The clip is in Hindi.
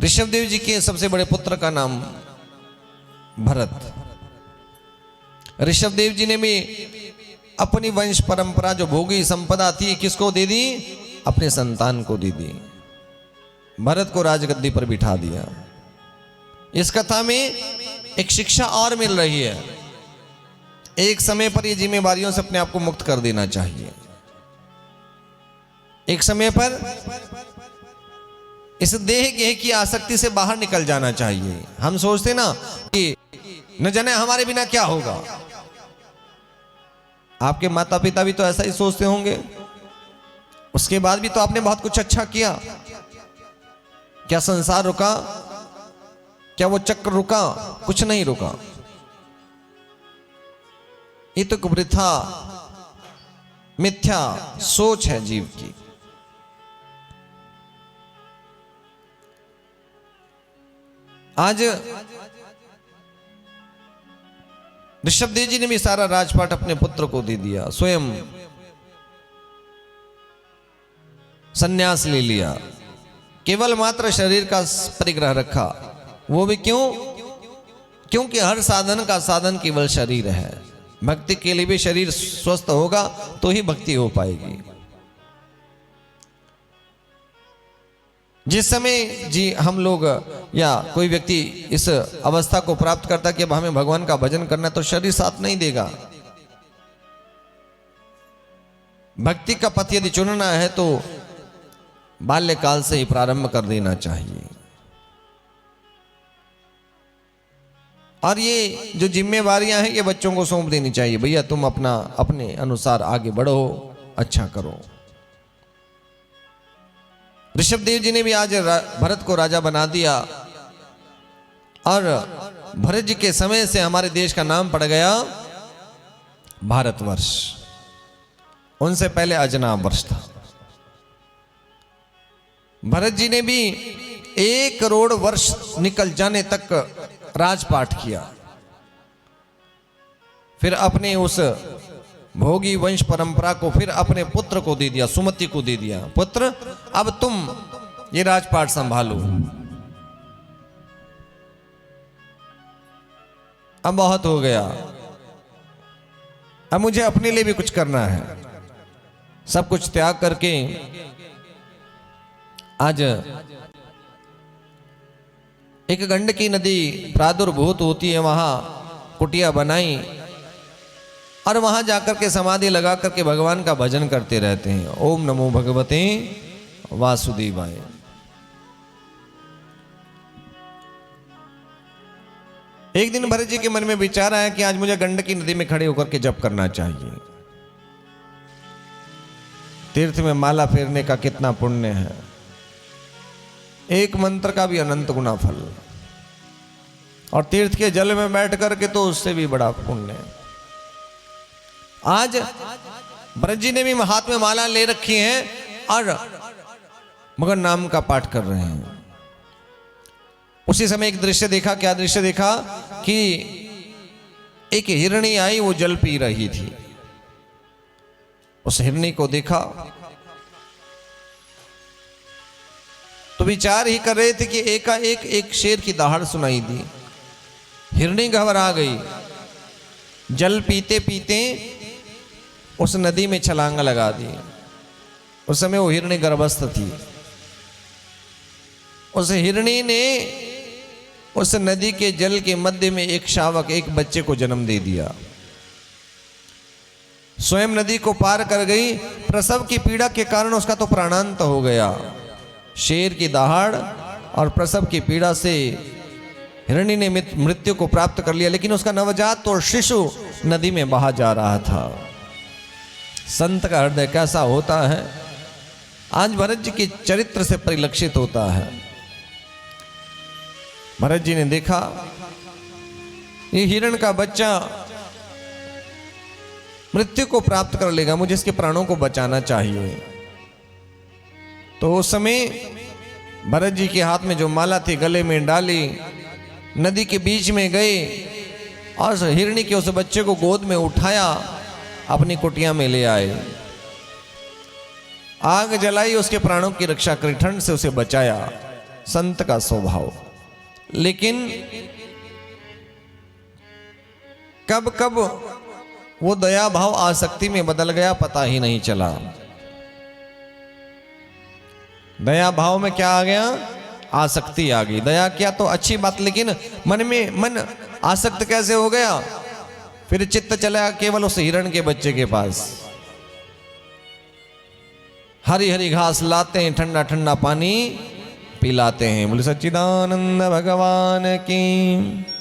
ऋषभदेव जी के सबसे बड़े पुत्र का नाम भरत। ऋषभदेव जी ने भी अपनी वंश परंपरा जो भोगी संपदा थी किसको दे दी? अपने संतान को दे दी। भरत को राजगद्दी पर बिठा दिया। इस कथा में एक शिक्षा और मिल रही है, एक समय पर ये जिम्मेवारियों से अपने आप को मुक्त कर देना चाहिए। एक समय पर इस देह गेह की आसक्ति से बाहर निकल जाना चाहिए। हम सोचते ना कि न जाने हमारे बिना क्या होगा। आपके माता पिता भी तो ऐसा ही सोचते होंगे। उसके बाद भी तो आपने बहुत कुछ अच्छा किया। क्या संसार रुका? क्या वो चक्र रुका? कुछ नहीं रुका। ये तो वृथा मिथ्या सोच है जीव की। आज ऋषभदेव जी ने भी सारा राजपाट अपने पुत्र को दे दिया, स्वयं संन्यास ले लिया, केवल मात्र शरीर का परिग्रह रखा। वो भी क्यों? क्योंकि हर साधन का साधन केवल शरीर है। भक्ति के लिए भी शरीर स्वस्थ होगा तो ही भक्ति हो पाएगी। जिस समय जी हम लोग या कोई व्यक्ति इस अवस्था को प्राप्त करता कि अब हमें भगवान का भजन करना है, तो शरीर साथ नहीं देगा। भक्ति का पथ यदि चुनना है तो बाल्यकाल से ही प्रारंभ कर देना चाहिए। और ये जो जिम्मेवारियां हैं ये बच्चों को सौंप देनी चाहिए। भैया तुम अपना अपने अनुसार आगे बढ़ो, अच्छा करो। ऋषभदेव जी ने भी आज भरत को राजा बना दिया और भरत जी के समय से हमारे देश का नाम पड़ गया भारतवर्ष। उनसे पहले अजनाब वर्ष था। भरत जी ने भी 1 करोड़ वर्ष निकल जाने तक राजपाट किया। फिर अपने उस भोगी वंश परंपरा को फिर अपने पुत्र को दे दिया, सुमति को दे दिया। पुत्र अब तुम ये राजपाट संभालो। अब बहुत हो गया, अब मुझे अपने लिए भी कुछ करना है। सब कुछ त्याग करके आज एक गंडकी नदी प्रादुर्भूत होती है, वहां कुटिया बनाई और वहां जाकर के समाधि लगा करके भगवान का भजन करते रहते हैं। ओम नमो भगवते वासुदेवाय। एक दिन भरत जी के मन में विचार आया कि आज मुझे गंडकी नदी में खड़े होकर के जप करना चाहिए। तीर्थ में माला फेरने का कितना पुण्य है, एक मंत्र का भी अनंत गुना फल, और तीर्थ के जल में बैठ करके तो उससे भी बड़ा पुण्य है। आज भरत जी ने भी हाथ में माला ले रखी है और मगर नाम का पाठ कर रहे हैं। उसी समय एक दृश्य देखा। क्या दृश्य देखा? कि एक हिरणी आई, वो जल पी रही थी। उस हिरणी को देखा तो विचार ही कर रहे थे कि एकाएक एक शेर की दहाड़ सुनाई दी। हिरणी घबरा गई। जल पीते पीते उस नदी में छलांग लगा दी। उस समय वो हिरणी गर्भस्थ थी। उस हिरणी ने उस नदी के जल के मध्य में एक शावक, एक बच्चे को जन्म दे दिया। स्वयं नदी को पार कर गई। प्रसव की पीड़ा के कारण उसका तो प्राणांत हो गया। शेर की दहाड़ और प्रसव की पीड़ा से हिरणी ने मृत्यु को प्राप्त कर लिया, लेकिन उसका नवजात और शिशु नदी में बहा जा रहा था। संत का हृदय कैसा होता है आज भरत जी के चरित्र से परिलक्षित होता है। भरत जी ने देखा ये हिरण का बच्चा मृत्यु को प्राप्त कर लेगा, मुझे इसके प्राणों को बचाना चाहिए। तो उस समय भरत जी के हाथ में जो माला थी गले में डाली, नदी के बीच में गए और हिरणी के उस बच्चे को गोद में उठाया, अपनी कुटिया में ले आए। आग जलाई, उसके प्राणों की रक्षा करी, ठंड से उसे बचाया। संत का स्वभाव। लेकिन कब कब वो दया भाव आसक्ति में बदल गया, पता ही नहीं चला। दया भाव में क्या आ गया? आसक्ति आ गई। दया किया तो अच्छी बात, लेकिन मन आसक्त कैसे हो गया? फिर चित्त चला केवल उस हिरण के बच्चे के पास। हरी हरी घास लाते हैं, ठंडा ठंडा पानी पिलाते हैं। बोले सच्चिदानंद भगवान की।